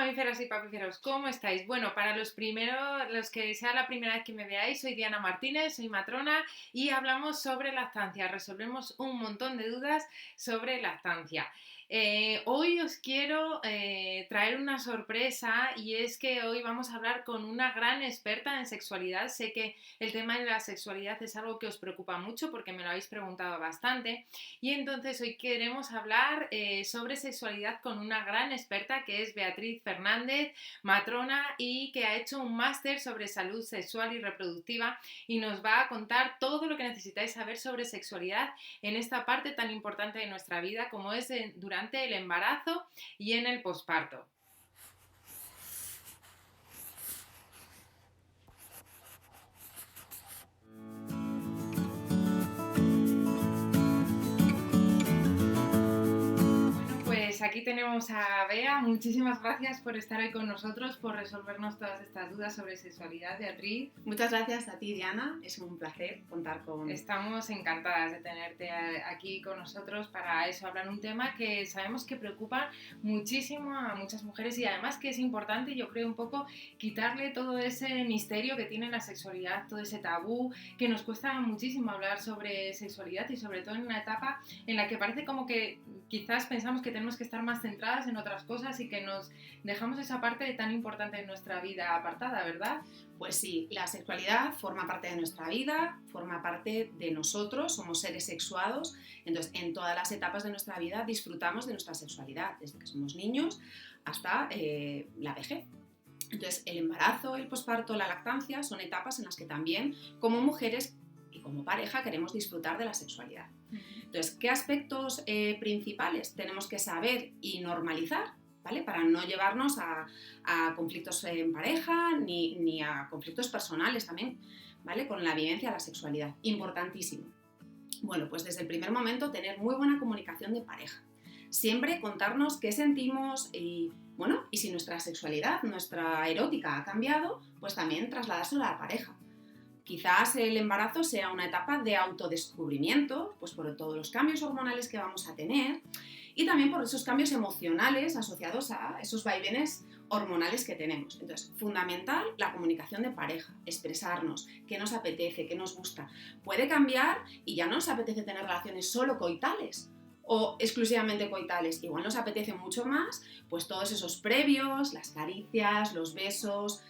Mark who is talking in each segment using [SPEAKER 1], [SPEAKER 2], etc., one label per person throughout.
[SPEAKER 1] mamíferos y papíferos, ¿cómo estáis? Bueno, para los primeros, los que sea la primera vez que me veáis, soy Diana Martínez, soy matrona y hablamos sobre lactancia, resolvemos un montón de dudas sobre lactancia. Hoy os quiero traer una sorpresa y es que hoy vamos a hablar con una gran experta en sexualidad. Sé que el tema de la sexualidad es algo que os preocupa mucho porque me lo habéis preguntado bastante y entonces hoy queremos hablar sobre sexualidad con una gran experta que es Beatriz Fernández, matrona y que ha hecho un máster sobre salud sexual y reproductiva y nos va a contar todo lo que necesitáis saber sobre sexualidad en esta parte tan importante de nuestra vida como es durante el embarazo y en el posparto. Pues aquí tenemos a Bea. Muchísimas gracias por estar hoy con nosotros, por resolvernos todas estas dudas sobre sexualidad, Beatriz.
[SPEAKER 2] Muchas gracias a ti, Diana. Es un placer contar con...
[SPEAKER 1] Estamos encantadas de tenerte aquí con nosotros para eso, hablar un tema que sabemos que preocupa muchísimo a muchas mujeres y además que es importante, yo creo, un poco quitarle todo ese misterio que tiene la sexualidad, todo ese tabú, que nos cuesta muchísimo hablar sobre sexualidad y sobre todo en una etapa en la que parece como que quizás pensamos que tenemos que estar más centradas en otras cosas y que nos dejamos esa parte tan importante de nuestra vida apartada, ¿verdad?
[SPEAKER 2] Pues sí, la sexualidad forma parte de nuestra vida, forma parte de nosotros, somos seres sexuados, entonces en todas las etapas de nuestra vida disfrutamos de nuestra sexualidad, desde que somos niños hasta la vejez. Entonces el embarazo, el posparto, la lactancia son etapas en las que también como mujeres y como pareja queremos disfrutar de la sexualidad. Entonces, ¿qué aspectos principales tenemos que saber y normalizar? ¿Vale? Para no llevarnos a conflictos en pareja ni a conflictos personales también, ¿vale? Con la vivencia de la sexualidad. Importantísimo. Bueno, pues desde el primer momento tener muy buena comunicación de pareja. Siempre contarnos qué sentimos y, bueno, y si nuestra sexualidad, nuestra erótica ha cambiado, pues también trasladárselo a la pareja. Quizás el embarazo sea una etapa de autodescubrimiento, pues por todos los cambios hormonales que vamos a tener y también por esos cambios emocionales asociados a esos vaivenes hormonales que tenemos. Entonces, fundamental la comunicación de pareja, expresarnos, qué nos apetece, qué nos gusta. Puede cambiar y ya no nos apetece tener relaciones solo coitales o exclusivamente coitales. Igual nos apetece mucho más, pues todos esos previos, las caricias, los besos,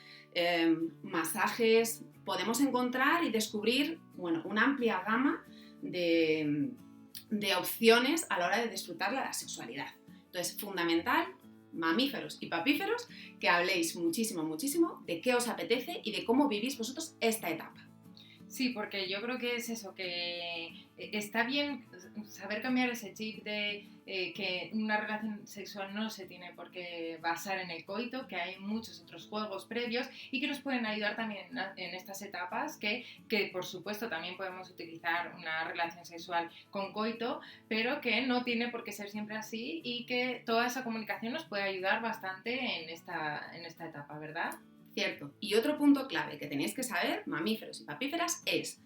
[SPEAKER 2] masajes. Podemos encontrar y descubrir, bueno, una amplia gama de opciones a la hora de disfrutar de la sexualidad. Entonces, fundamental, mamíferos y papíferos, que habléis muchísimo, muchísimo de qué os apetece y de cómo vivís vosotros esta etapa.
[SPEAKER 1] Sí, porque yo creo que es eso, que está bien saber cambiar ese chip de que una relación sexual no se tiene por qué basar en el coito, que hay muchos otros juegos previos y que nos pueden ayudar también en estas etapas, que por supuesto también podemos utilizar una relación sexual con coito, pero que no tiene por qué ser siempre así y que toda esa comunicación nos puede ayudar bastante en esta etapa, ¿verdad?
[SPEAKER 2] Cierto. Y otro punto clave que tenéis que saber, mamíferos y papíferas, es,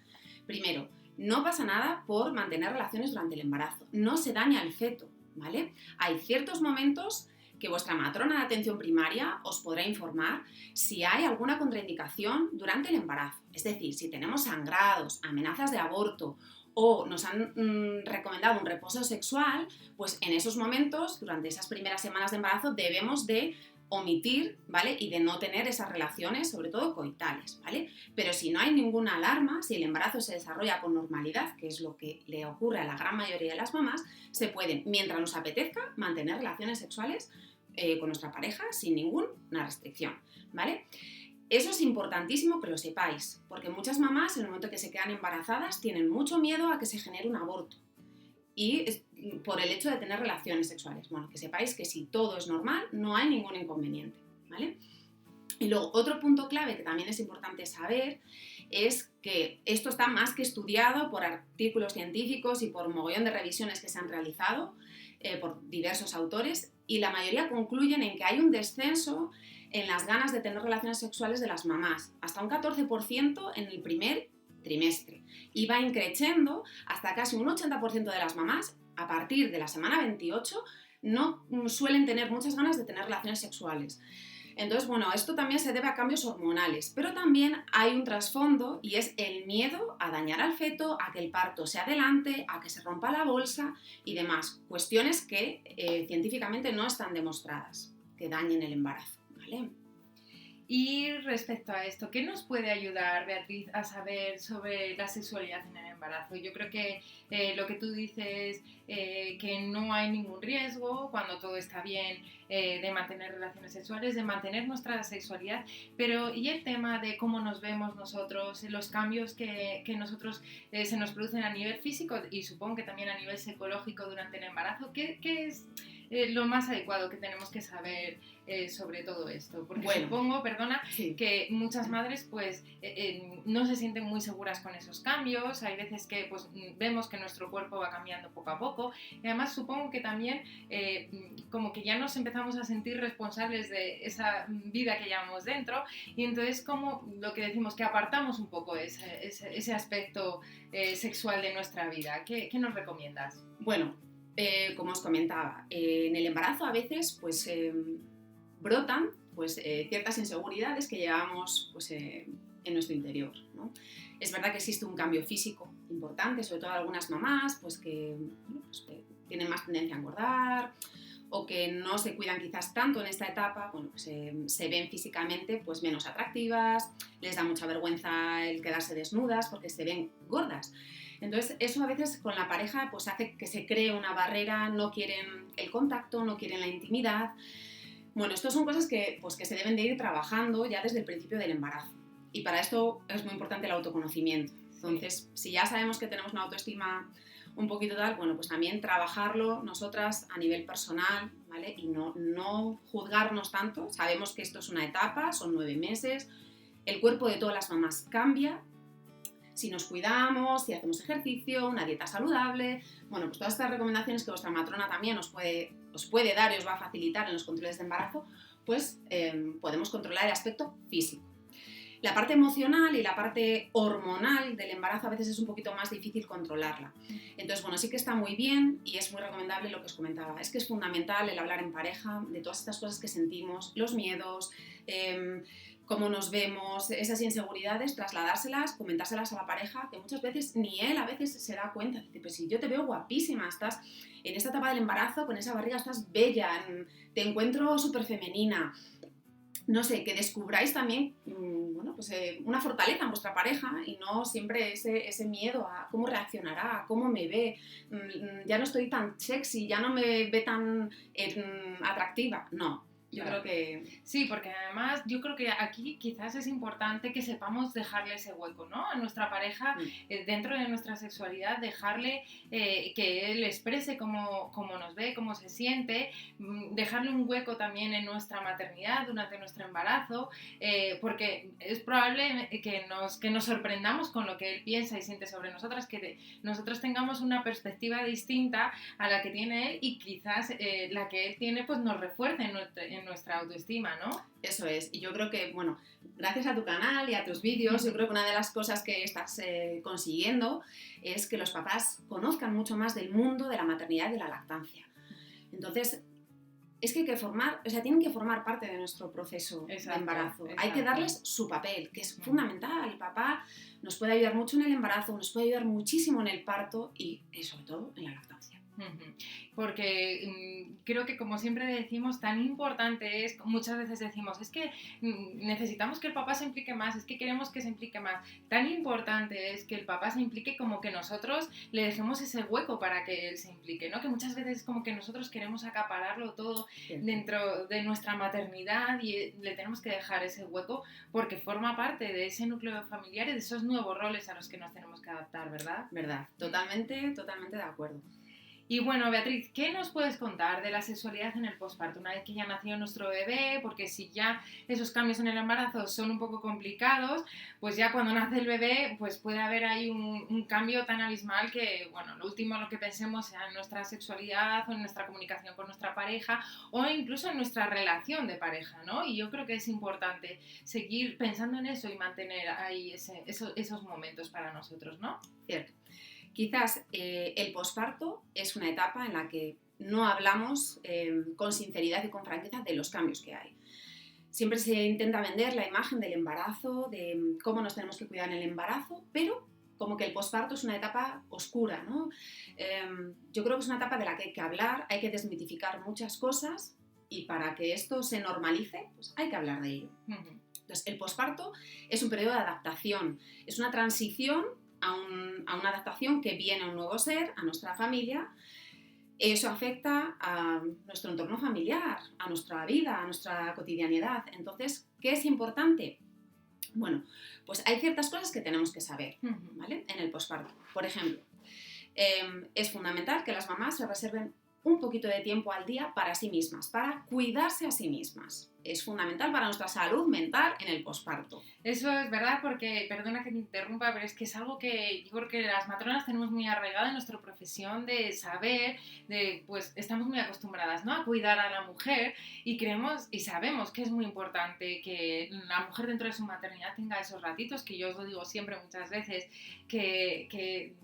[SPEAKER 2] primero, no pasa nada por mantener relaciones durante el embarazo. No se daña el feto, ¿vale? Hay ciertos momentos que vuestra matrona de atención primaria os podrá informar si hay alguna contraindicación durante el embarazo. Es decir, si tenemos sangrados, amenazas de aborto o nos han recomendado un reposo sexual, pues en esos momentos, durante esas primeras semanas de embarazo, debemos de omitir, ¿vale? Y de no tener esas relaciones, sobre todo coitales, ¿vale? Pero si no hay ninguna alarma, si el embarazo se desarrolla con normalidad, que es lo que le ocurre a la gran mayoría de las mamás, se pueden, mientras nos apetezca, mantener relaciones sexuales con nuestra pareja sin ninguna restricción, ¿vale? Eso es importantísimo que lo sepáis, porque muchas mamás, en el momento que se quedan embarazadas, tienen mucho miedo a que se genere un aborto. Y por el hecho de tener relaciones sexuales. Bueno, que sepáis que si todo es normal, no hay ningún inconveniente, ¿vale? Y luego, otro punto clave que también es importante saber es que esto está más que estudiado por artículos científicos y por mogollón de revisiones que se han realizado por diversos autores y la mayoría concluyen en que hay un descenso en las ganas de tener relaciones sexuales de las mamás, hasta un 14% en el primer trimestre y va increciendo hasta casi un 80% de las mamás a partir de la semana 28 no suelen tener muchas ganas de tener relaciones sexuales. Entonces, bueno, esto también se debe a cambios hormonales, pero también hay un trasfondo y es el miedo a dañar al feto, a que el parto se adelante, a que se rompa la bolsa y demás. Cuestiones que científicamente no están demostradas que dañen el embarazo, ¿vale?
[SPEAKER 1] Y respecto a esto, ¿qué nos puede ayudar, Beatriz, a saber sobre la sexualidad en el embarazo? Yo creo que lo que tú dices, que no hay ningún riesgo cuando todo está bien de mantener relaciones sexuales, de mantener nuestra sexualidad, pero ¿y el tema de cómo nos vemos nosotros, los cambios que nosotros se nos producen a nivel físico y supongo que también a nivel psicológico durante el embarazo? ¿Qué es lo más adecuado que tenemos que saber sobre todo esto? Porque
[SPEAKER 2] Bueno,
[SPEAKER 1] supongo, perdona,
[SPEAKER 2] sí.
[SPEAKER 1] que muchas madres pues no se sienten muy seguras con esos cambios. Hay veces que pues vemos que nuestro cuerpo va cambiando poco a poco y además supongo que también como que ya nos empezamos a sentir responsables de esa vida que llevamos dentro y entonces como lo que decimos que apartamos un poco ese aspecto sexual de nuestra vida. ¿Qué nos recomiendas?
[SPEAKER 2] Bueno, como os comentaba, en el embarazo a veces pues brotan pues, ciertas inseguridades que llevamos pues, en nuestro interior, ¿no? Es verdad que existe un cambio físico importante, sobre todo algunas mamás pues, que, bueno, pues, que tienen más tendencia a engordar o que no se cuidan quizás tanto en esta etapa, bueno, pues, se ven físicamente pues, menos atractivas, les da mucha vergüenza el quedarse desnudas porque se ven gordas. Entonces, eso a veces con la pareja pues, hace que se cree una barrera, no quieren el contacto, no quieren la intimidad. Bueno, estas son cosas que, pues, que se deben de ir trabajando ya desde el principio del embarazo. Y para esto es muy importante el autoconocimiento. Entonces, si ya sabemos que tenemos una autoestima un poquito tal, bueno, pues también trabajarlo nosotras a nivel personal, ¿vale? Y no juzgarnos tanto. Sabemos que esto es una etapa, son 9 meses. El cuerpo de todas las mamás cambia. Si nos cuidamos, si hacemos ejercicio, una dieta saludable, bueno, pues todas estas recomendaciones que vuestra matrona también os puede dar y os va a facilitar en los controles de embarazo, pues podemos controlar el aspecto físico. La parte emocional y la parte hormonal del embarazo a veces es un poquito más difícil controlarla. Entonces, bueno, sí que está muy bien y es muy recomendable lo que os comentaba. Es que es fundamental el hablar en pareja de todas estas cosas que sentimos, los miedos, cómo nos vemos, esas inseguridades, trasladárselas, comentárselas a la pareja, que muchas veces ni él a veces se da cuenta. Dice, pues si yo te veo guapísima, estás en esta etapa del embarazo, con esa barriga estás bella, te encuentro súper femenina. No sé, que descubráis también bueno, pues, una fortaleza en vuestra pareja y no siempre ese miedo a cómo reaccionará, a cómo me ve, ya no estoy tan sexy, ya no me ve tan atractiva. No, yo
[SPEAKER 1] Claro.
[SPEAKER 2] creo que...
[SPEAKER 1] Sí, porque además yo creo que aquí quizás es importante que sepamos dejarle ese hueco, ¿no? A nuestra pareja, dentro de nuestra sexualidad, dejarle que él exprese cómo nos ve, cómo se siente, dejarle un hueco también en nuestra maternidad, durante nuestro embarazo, porque es probable que nos sorprendamos con lo que él piensa y siente sobre nosotras, que nosotros tengamos una perspectiva distinta a la que tiene él y quizás la que él tiene pues nos refuerce en nuestra autoestima, ¿no?
[SPEAKER 2] Eso es, y yo creo que, bueno, gracias a tu canal y a tus vídeos, yo creo que una de las cosas que estás consiguiendo es que los papás conozcan mucho más del mundo de la maternidad y de la lactancia. Entonces, es que hay que formar, o sea, tienen que formar parte de nuestro proceso de embarazo. Hay que darles su papel, que es fundamental. El papá nos puede ayudar mucho en el embarazo, nos puede ayudar muchísimo en el parto y sobre todo en la lactancia.
[SPEAKER 1] Porque creo que como siempre decimos, tan importante es, muchas veces decimos, es que necesitamos que el papá se implique más, es que queremos que se implique más. Tan importante es que el papá se implique como que nosotros le dejemos ese hueco para que él se implique, ¿no? Que muchas veces es como que nosotros queremos acapararlo todo dentro de nuestra maternidad y le tenemos que dejar ese hueco porque forma parte de ese núcleo familiar y de esos nuevos roles a los que nos tenemos que adaptar, ¿verdad?
[SPEAKER 2] Verdad, totalmente de acuerdo.
[SPEAKER 1] Y bueno, Beatriz, ¿qué nos puedes contar de la sexualidad en el posparto? Una vez que ya nació nuestro bebé, porque si ya esos cambios en el embarazo son un poco complicados, pues ya cuando nace el bebé, pues puede haber ahí un cambio tan abismal que, bueno, lo último en lo que pensemos sea en nuestra sexualidad o en nuestra comunicación con nuestra pareja o incluso en nuestra relación de pareja, ¿no? Y yo creo que es importante seguir pensando en eso y mantener ahí esos momentos para nosotros, ¿no?
[SPEAKER 2] Cierto. Quizás el posparto es una etapa en la que no hablamos con sinceridad y con franqueza de los cambios que hay. Siempre se intenta vender la imagen del embarazo, de cómo nos tenemos que cuidar en el embarazo, pero como que el posparto es una etapa oscura, ¿no? Yo creo que es una etapa de la que hay que hablar, hay que desmitificar muchas cosas y para que esto se normalice, pues hay que hablar de ello. Entonces, el posparto es un periodo de adaptación, es una transición a una adaptación que viene a un nuevo ser, a nuestra familia. Eso afecta a nuestro entorno familiar, a nuestra vida, a nuestra cotidianidad. Entonces, ¿qué es importante? Bueno, pues hay ciertas cosas que tenemos que saber, ¿vale? En el posparto. Por ejemplo, es fundamental que las mamás se reserven un poquito de tiempo al día para sí mismas, para cuidarse a sí mismas. Es fundamental para nuestra salud mental en el posparto.
[SPEAKER 1] Eso es verdad porque, perdona que te interrumpa, pero es que es algo que yo creo que las matronas tenemos muy arraigado en nuestra profesión de saber, pues estamos muy acostumbradas, ¿no?, a cuidar a la mujer y creemos y sabemos que es muy importante que la mujer dentro de su maternidad tenga esos ratitos, que yo os lo digo siempre muchas veces, que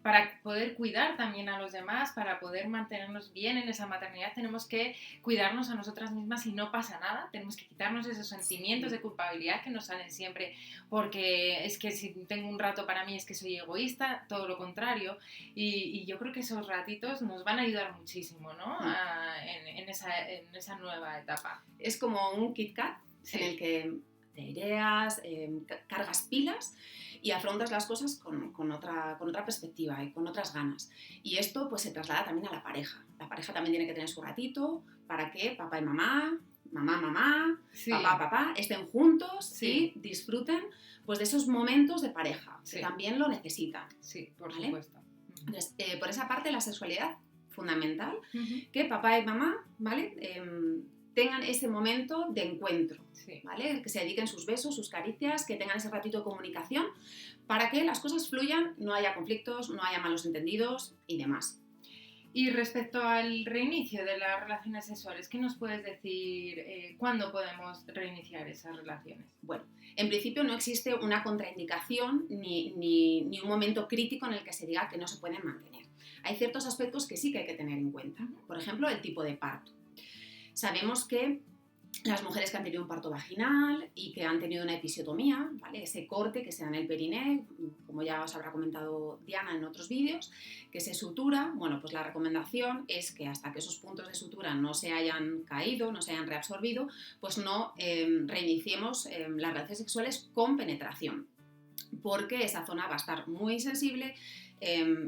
[SPEAKER 1] para poder cuidar también a los demás, para poder mantenernos bien en esa maternidad, tenemos que cuidarnos a nosotras mismas y no pasa nada, tenemos que quitarnos esos sentimientos de culpabilidad que nos salen siempre porque es que si tengo un rato para mí es que soy egoísta, todo lo contrario, y yo creo que esos ratitos nos van a ayudar muchísimo, ¿no?, en esa nueva etapa.
[SPEAKER 2] Es como un Kit Kat, sí, en el que te aireas, cargas pilas y afrontas las cosas con otra perspectiva y con otras ganas. Y esto pues se traslada también a la pareja. La pareja también tiene que tener su ratito para que papá y mamá, sí, papá, estén juntos, sí, y disfruten pues de esos momentos de pareja, sí, que también lo necesitan.
[SPEAKER 1] Sí, por
[SPEAKER 2] ¿vale?
[SPEAKER 1] supuesto.
[SPEAKER 2] Entonces, por esa parte, la sexualidad, fundamental, que papá y mamá, ¿vale?, tengan ese momento de encuentro, sí, ¿vale?, que se dediquen sus besos, sus caricias, que tengan ese ratito de comunicación para que las cosas fluyan, no haya conflictos, no haya malos entendidos y demás.
[SPEAKER 1] Y respecto al reinicio de las relaciones sexuales, ¿qué nos puedes decir? ¿Cuándo podemos reiniciar esas relaciones?
[SPEAKER 2] Bueno, en principio no existe una contraindicación ni un momento crítico en el que se diga que no se pueden mantener. Hay ciertos aspectos que sí que hay que tener en cuenta. Por ejemplo, el tipo de parto. Sabemos que las mujeres que han tenido un parto vaginal y que han tenido una episiotomía, ¿vale?, ese corte que se da en el periné, como ya os habrá comentado Diana en otros vídeos, que se sutura, bueno, pues la recomendación es que hasta que esos puntos de sutura no se hayan caído, no se hayan reabsorbido, pues no reiniciemos las relaciones sexuales con penetración, porque esa zona va a estar muy sensible,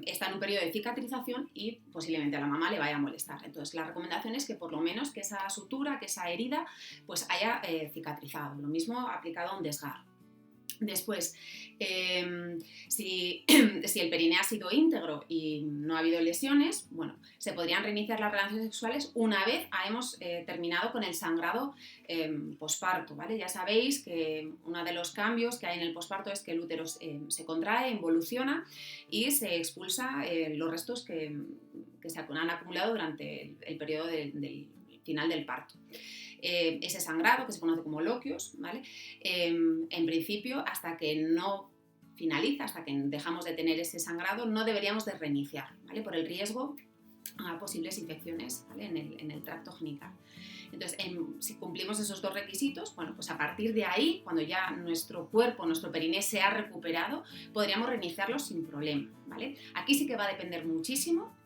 [SPEAKER 2] está en un periodo de cicatrización y posiblemente a la mamá le vaya a molestar. Entonces la recomendación es que por lo menos que esa sutura, que esa herida, pues haya cicatrizado. Lo mismo aplicado a un desgarro. Después, si el periné ha sido íntegro y no ha habido lesiones, bueno, se podrían reiniciar las relaciones sexuales una vez hemos terminado con el sangrado posparto, ¿vale? Ya sabéis que uno de los cambios que hay en el posparto es que el útero se contrae, involuciona y se expulsa los restos que se han acumulado durante el periodo del final del parto. Ese sangrado, que se conoce como loquios, ¿vale?, en principio, hasta que no finaliza, hasta que dejamos de tener ese sangrado, no deberíamos de reiniciar, ¿vale?, por el riesgo a posibles infecciones, ¿vale?, en el tracto genital. Entonces, si cumplimos esos dos requisitos, bueno, pues a partir de ahí, cuando ya nuestro cuerpo, nuestro periné se ha recuperado, podríamos reiniciarlo sin problema, ¿vale? Aquí sí que va a depender muchísimo,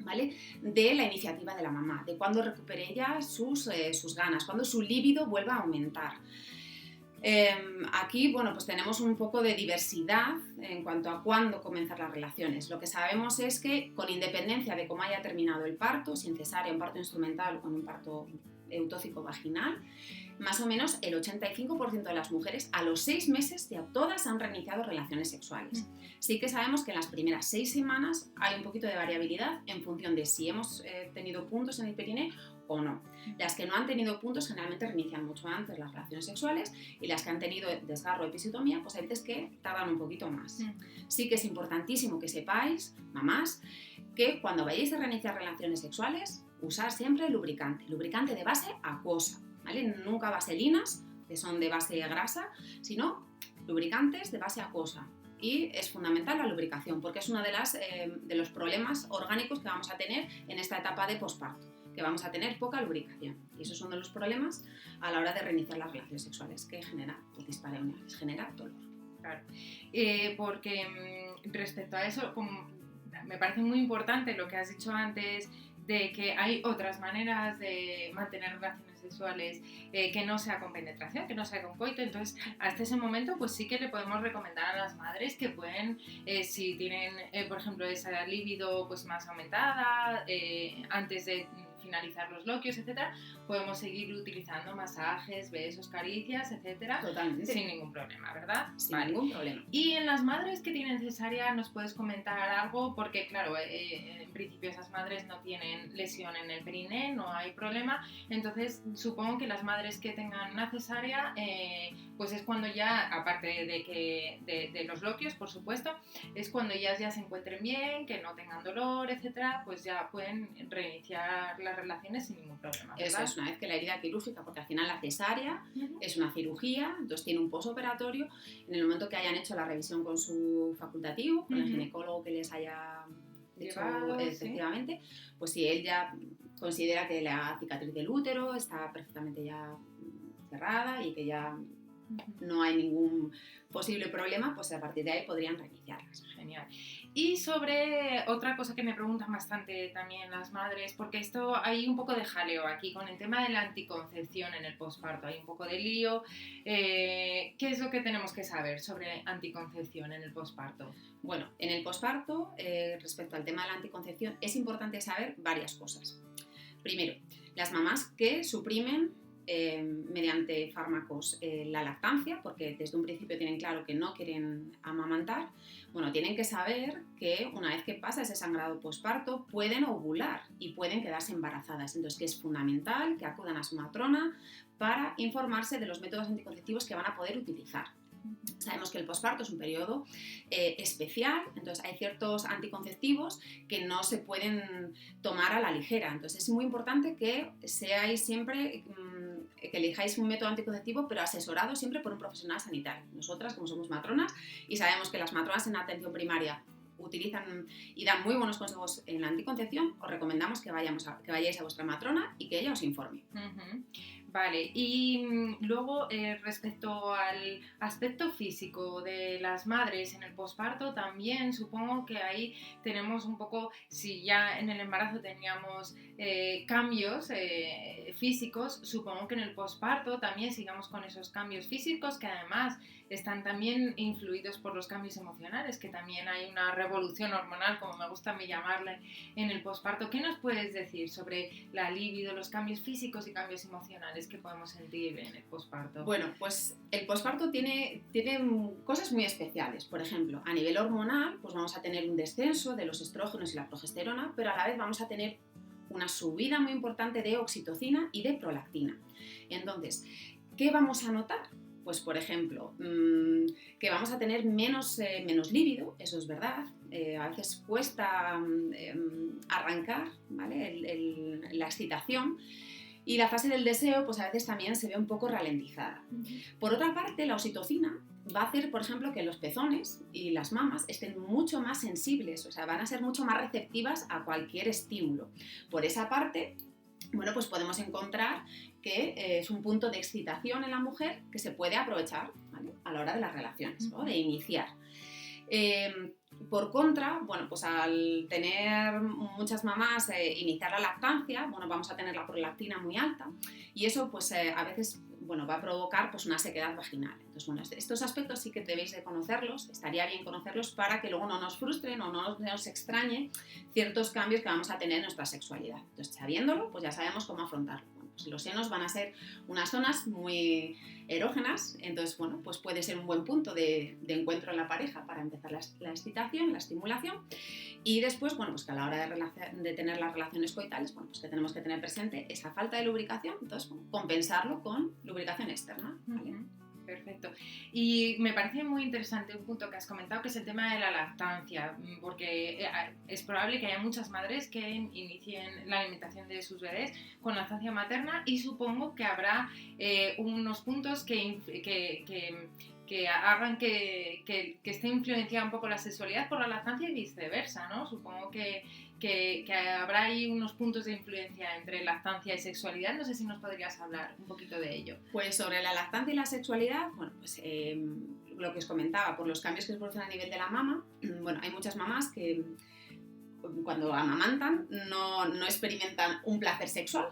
[SPEAKER 2] ¿vale?, de la iniciativa de la mamá, de cuándo recupere ella sus ganas, cuándo su líbido vuelva a aumentar. Aquí, bueno, pues tenemos un poco de diversidad en cuanto a cuándo comenzar las relaciones. Lo que sabemos es que, con independencia de cómo haya terminado el parto, si en cesárea, un parto instrumental o con un parto eutóxico vaginal, más o menos el 85% de las mujeres a los 6 meses ya todas han reiniciado relaciones sexuales. Sí que sabemos que en las primeras 6 semanas hay un poquito de variabilidad en función de si hemos tenido puntos en el periné o no. Las que no han tenido puntos generalmente reinician mucho antes las relaciones sexuales y las que han tenido desgarro o episiotomía, pues hay veces que tardan un poquito más. Sí que es importantísimo que sepáis, mamás, que cuando vayáis a reiniciar relaciones sexuales, usar siempre lubricante de base acuosa, ¿vale? Nunca vaselinas, que son de base grasa, sino lubricantes de base acuosa. y es fundamental la lubricación porque es uno de los problemas orgánicos que vamos a tener en esta etapa de posparto, que vamos a tener poca lubricación. Y eso es uno de los problemas a la hora de reiniciar las relaciones sexuales, que genera dispareunia, les genera dolor.
[SPEAKER 1] Claro, porque respecto a eso, me parece muy importante lo que has dicho antes, de que hay otras maneras de mantener relaciones sexuales que no sea con penetración, que no sea con coito. Entonces, hasta ese momento, pues sí que le podemos recomendar a las madres que pueden, si tienen, por ejemplo, esa libido pues más aumentada, antes de finalizar los loquios, etcétera, podemos seguir utilizando masajes, besos, caricias, etcétera,
[SPEAKER 2] Totalmente.
[SPEAKER 1] sin ningún problema, ¿verdad?
[SPEAKER 2] Sin ningún problema.
[SPEAKER 1] Y en las madres que tienen cesárea, ¿nos puedes comentar algo? Porque claro, en principio esas madres no tienen lesión en el periné, no hay problema, entonces supongo que las madres que tengan una cesárea, pues es cuando ya, aparte de los loquios, por supuesto, es cuando ellas ya se encuentren bien, que no tengan dolor, etcétera, pues ya pueden reiniciar las relaciones sin ningún problema, ¿verdad?
[SPEAKER 2] Eso es, una vez que la herida quirúrgica, porque al final la cesárea es una cirugía, entonces tiene un posoperatorio. En el momento que hayan hecho la revisión con su facultativo, con el ginecólogo que les haya
[SPEAKER 1] llevado,
[SPEAKER 2] efectivamente, pues si él ya considera que la cicatriz del útero está perfectamente ya cerrada y que ya no hay ningún posible problema, pues a partir de ahí podrían reiniciarlas.
[SPEAKER 1] Genial. Y sobre otra cosa que me preguntan bastante también las madres, porque esto hay un poco de jaleo aquí con el tema de la anticoncepción en el posparto, hay un poco de lío. ¿Qué es lo que tenemos que saber sobre anticoncepción en el posparto?
[SPEAKER 2] Bueno, en el posparto, respecto al tema de la anticoncepción, es importante saber varias cosas. Primero, las mamás que suprimen mediante fármacos la lactancia, porque desde un principio tienen claro que no quieren amamantar, bueno, tienen que saber que una vez que pasa ese sangrado posparto pueden ovular y pueden quedarse embarazadas. Entonces, que es fundamental que acudan a su matrona para informarse de los métodos anticonceptivos que van a poder utilizar. Sabemos que el posparto es un periodo especial, entonces hay ciertos anticonceptivos que no se pueden tomar a la ligera. Entonces es muy importante que seáis siempre, que elijáis un método anticonceptivo, pero asesorado siempre por un profesional sanitario. Nosotras, como somos matronas, y sabemos que las matronas en atención primaria utilizan y dan muy buenos consejos en la anticoncepción, os recomendamos que vayáis a vuestra matrona y que ella os informe.
[SPEAKER 1] Vale, y luego respecto al aspecto físico de las madres en el posparto, también supongo que ahí tenemos un poco, si ya en el embarazo teníamos cambios físicos, supongo que en el posparto también sigamos con esos cambios físicos que además están también influidos por los cambios emocionales, que también hay una revolución hormonal, como me gusta a mí llamarle, en el posparto. ¿Qué nos puedes decir sobre la libido, los cambios físicos y cambios emocionales que podemos sentir en el posparto?
[SPEAKER 2] Bueno, pues el posparto tiene cosas muy especiales. Por ejemplo, a nivel hormonal, pues vamos a tener un descenso de los estrógenos y la progesterona, pero a la vez vamos a tener una subida muy importante de oxitocina y de prolactina. Entonces, ¿qué vamos a notar? Pues, por ejemplo, que vamos a tener menos líbido, eso es verdad. A veces cuesta arrancar, ¿vale? La excitación. Y la fase del deseo, pues a veces también se ve un poco ralentizada. Por otra parte, la oxitocina va a hacer, por ejemplo, que los pezones y las mamas estén mucho más sensibles, o sea, van a ser mucho más receptivas a cualquier estímulo. Por esa parte, bueno, pues podemos encontrar que es un punto de excitación en la mujer que se puede aprovechar, ¿vale? A la hora de las relaciones, ¿no? De iniciar. Por contra, bueno, pues al tener muchas mamás iniciar la lactancia, bueno, vamos a tener la prolactina muy alta y eso pues a veces, bueno, va a provocar pues una sequedad vaginal. Entonces, bueno, estos aspectos sí que debéis de conocerlos, estaría bien conocerlos para que luego no nos frustren o no nos extrañe ciertos cambios que vamos a tener en nuestra sexualidad. Entonces, sabiéndolo, pues ya sabemos cómo afrontarlo. Bueno, pues los senos van a ser unas zonas muy erógenas, entonces, bueno, pues puede ser un buen punto de encuentro en la pareja para empezar la excitación, la estimulación, y después, bueno, pues que a la hora de tener las relaciones coitales, bueno, pues que tenemos que tener presente esa falta de lubricación, entonces, bueno, compensarlo con lubricación externa, ¿vale?
[SPEAKER 1] Perfecto. Y me parece muy interesante un punto que has comentado, que es el tema de la lactancia, porque es probable que haya muchas madres que inicien la alimentación de sus bebés con lactancia materna y supongo que habrá unos puntos que que hagan que esté influenciada un poco la sexualidad por la lactancia y viceversa, ¿no? Supongo que habrá ahí unos puntos de influencia entre lactancia y sexualidad. No sé si nos podrías hablar un poquito de ello.
[SPEAKER 2] Pues sobre la lactancia y la sexualidad, bueno, pues lo que os comentaba, por los cambios que se producen a nivel de la mama, bueno, hay muchas mamás que cuando amamantan no experimentan un placer sexual,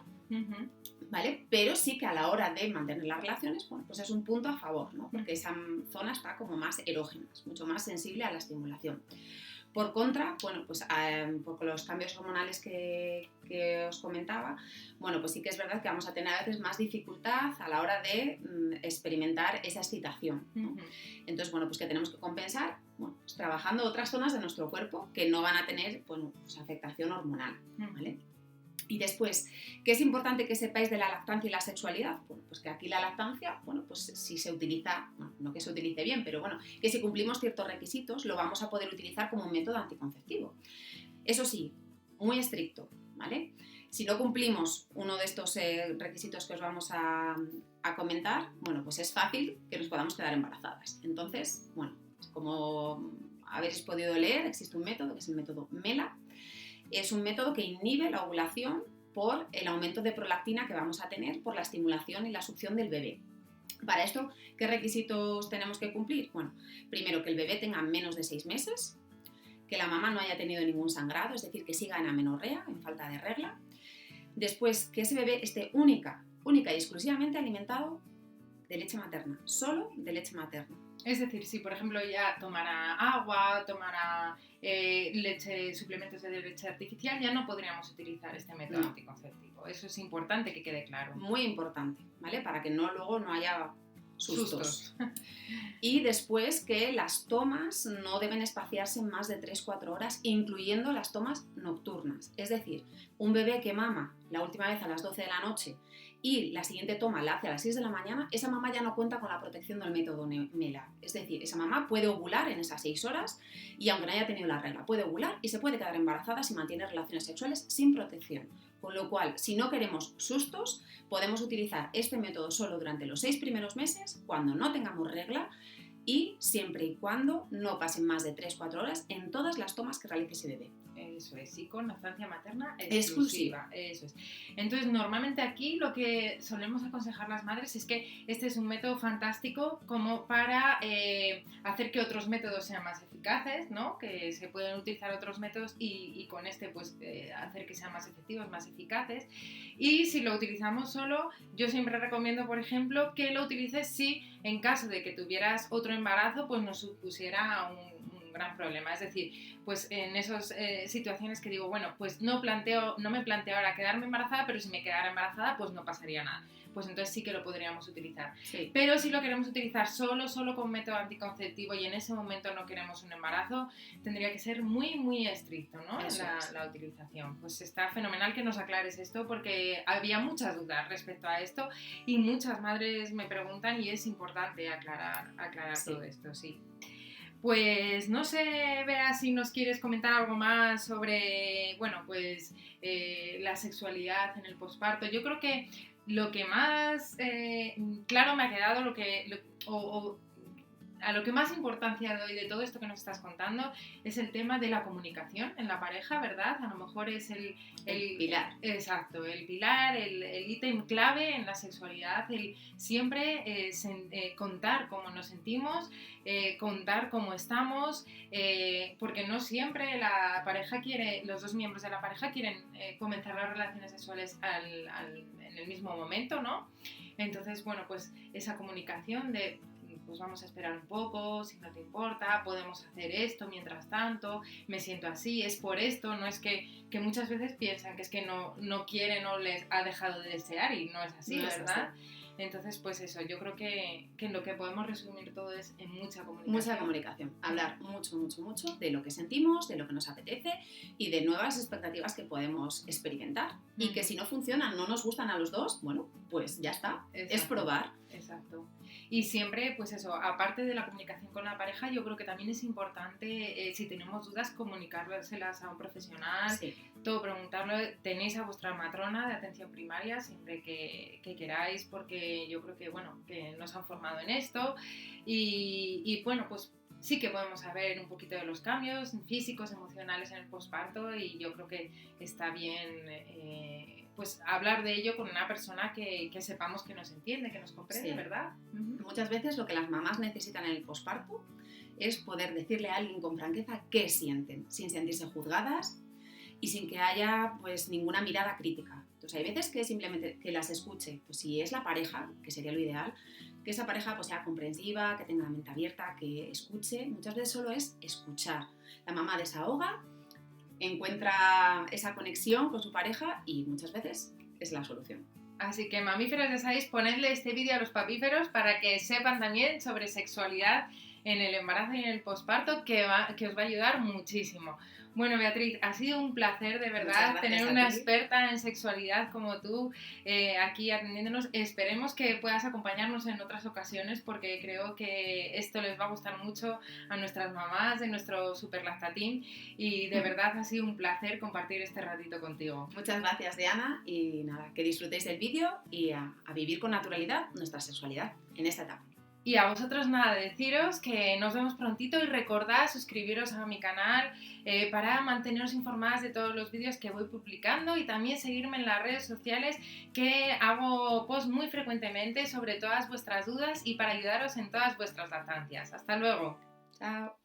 [SPEAKER 2] ¿vale? Pero sí que a la hora de mantener las relaciones, bueno, pues es un punto a favor, ¿no? Porque esa zona está como más erógena, mucho más sensible a la estimulación. Por contra, bueno, pues por los cambios hormonales que os comentaba, bueno, pues sí que es verdad que vamos a tener a veces más dificultad a la hora de experimentar esa excitación, ¿no? Entonces, bueno, pues que tenemos que compensar, bueno, pues trabajando otras zonas de nuestro cuerpo que no van a tener, bueno, pues afectación hormonal, ¿vale? Y después, ¿qué es importante que sepáis de la lactancia y la sexualidad? Bueno, pues que aquí la lactancia, bueno, pues si se utiliza, bueno, no que se utilice bien, pero bueno, que si cumplimos ciertos requisitos lo vamos a poder utilizar como un método anticonceptivo. Eso sí, muy estricto, ¿vale? Si no cumplimos uno de estos requisitos que os vamos a comentar, bueno, pues es fácil que nos podamos quedar embarazadas. Entonces, bueno, como habéis podido leer, existe un método que es el método MELA. Es un método que inhibe la ovulación por el aumento de prolactina que vamos a tener por la estimulación y la succión del bebé. Para esto, ¿qué requisitos tenemos que cumplir? Bueno, primero que el bebé tenga menos de 6 meses, que la mamá no haya tenido ningún sangrado, es decir, que siga en amenorrea, en falta de regla. Después, que ese bebé esté única y exclusivamente alimentado de leche materna, solo de leche materna.
[SPEAKER 1] Es decir, si por ejemplo ya tomara agua, tomara suplementos de leche artificial, ya no podríamos utilizar este método anticonceptivo. Eso es importante que quede claro.
[SPEAKER 2] Muy importante, ¿vale? Para que luego no haya sustos. Y después que las tomas no deben espaciarse en más de 3-4 horas, incluyendo las tomas nocturnas. Es decir, un bebé que mama la última vez a las 12 de la noche y la siguiente toma la hace a las 6 de la mañana, esa mamá ya no cuenta con la protección del método MELA. Es decir, esa mamá puede ovular en esas 6 horas y aunque no haya tenido la regla, puede ovular y se puede quedar embarazada si mantiene relaciones sexuales sin protección. Con lo cual, si no queremos sustos, podemos utilizar este método solo durante los 6 primeros meses, cuando no tengamos regla, y siempre y cuando no pasen más de 3-4 horas en todas las tomas que realice ese bebé.
[SPEAKER 1] Eso es, y con lactancia materna exclusiva. Eso es. Entonces, normalmente aquí lo que solemos aconsejar las madres es que este es un método fantástico como para hacer que otros métodos sean más eficaces, ¿no? Que se pueden utilizar otros métodos y con este pues hacer que sean más efectivos, más eficaces. Y si lo utilizamos solo, yo siempre recomiendo, por ejemplo, que lo utilices si en caso de que tuvieras otro embarazo, pues no supusiera un gran problema. Es decir, pues en esas situaciones que digo, bueno, pues no me planteo ahora quedarme embarazada, pero si me quedara embarazada, pues no pasaría nada. Pues entonces sí que lo podríamos utilizar.
[SPEAKER 2] Sí.
[SPEAKER 1] Pero si lo queremos utilizar solo con método anticonceptivo y en ese momento no queremos un embarazo, tendría que ser muy, muy estricto, ¿no? La utilización. Pues está fenomenal que nos aclares esto porque había muchas dudas respecto a esto y muchas madres me preguntan y es importante aclarar todo esto, sí. Pues no sé, Bea, si nos quieres comentar algo más sobre, bueno, pues la sexualidad en el posparto. Yo creo que lo que más claro me ha quedado, a lo que más importancia doy de todo esto que nos estás contando es el tema de la comunicación en la pareja, ¿verdad? A lo mejor es el
[SPEAKER 2] pilar.
[SPEAKER 1] Exacto, el pilar, el ítem clave en la sexualidad, el siempre contar cómo nos sentimos, contar cómo estamos, porque no siempre la pareja los dos miembros de la pareja quieren comenzar las relaciones sexuales en el mismo momento, ¿no? Entonces, bueno, pues esa comunicación de pues vamos a esperar un poco, si no te importa, podemos hacer esto mientras tanto, me siento así, es por esto, no es que muchas veces piensan que es que no quiere, no les ha dejado de desear y no es así, no, ¿verdad? Es así. Entonces, pues eso, yo creo que lo que podemos resumir todo es en mucha comunicación.
[SPEAKER 2] Mucha comunicación, hablar mucho de lo que sentimos, de lo que nos apetece y de nuevas expectativas que podemos experimentar. Y que si no funcionan, no nos gustan a los dos, bueno, pues ya está, exacto, es probar.
[SPEAKER 1] Exacto. Y siempre, pues eso, aparte de la comunicación con la pareja, yo creo que también es importante, si tenemos dudas, comunicárselas a un profesional, sí, todo preguntarlo. Tenéis a vuestra matrona de atención primaria siempre que queráis, porque que yo creo que, bueno, que nos han formado en esto y bueno, pues sí que podemos saber un poquito de los cambios físicos, emocionales en el posparto y yo creo que está bien pues hablar de ello con una persona que sepamos que nos entiende, que nos comprende,
[SPEAKER 2] Sí.
[SPEAKER 1] ¿verdad?
[SPEAKER 2] Muchas veces lo que las mamás necesitan en el posparto es poder decirle a alguien con franqueza qué sienten, sin sentirse juzgadas y sin que haya pues ninguna mirada crítica. Entonces hay veces que simplemente que las escuche, pues si es la pareja, que sería lo ideal, que esa pareja pues sea comprensiva, que tenga la mente abierta, que escuche. Muchas veces solo es escuchar. La mamá desahoga, encuentra esa conexión con su pareja y muchas veces es la solución.
[SPEAKER 1] Así que mamíferos, ya sabéis, ponedle este vídeo a los papíferos para que sepan también sobre sexualidad en el embarazo y en el posparto, que os va a ayudar muchísimo. Bueno, Beatriz, ha sido un placer de verdad tener una experta en sexualidad como tú aquí atendiéndonos. Esperemos que puedas acompañarnos en otras ocasiones porque creo que esto les va a gustar mucho a nuestras mamás de nuestro Super Lactateam y de verdad ha sido un placer compartir este ratito contigo.
[SPEAKER 2] Muchas gracias, Diana, y nada, que disfrutéis del vídeo y a vivir con naturalidad nuestra sexualidad en esta etapa.
[SPEAKER 1] Y a vosotros nada, deciros que nos vemos prontito y recordad suscribiros a mi canal para manteneros informadas de todos los vídeos que voy publicando y también seguirme en las redes sociales que hago posts muy frecuentemente sobre todas vuestras dudas y para ayudaros en todas vuestras lactancias. Hasta luego.
[SPEAKER 2] Chao.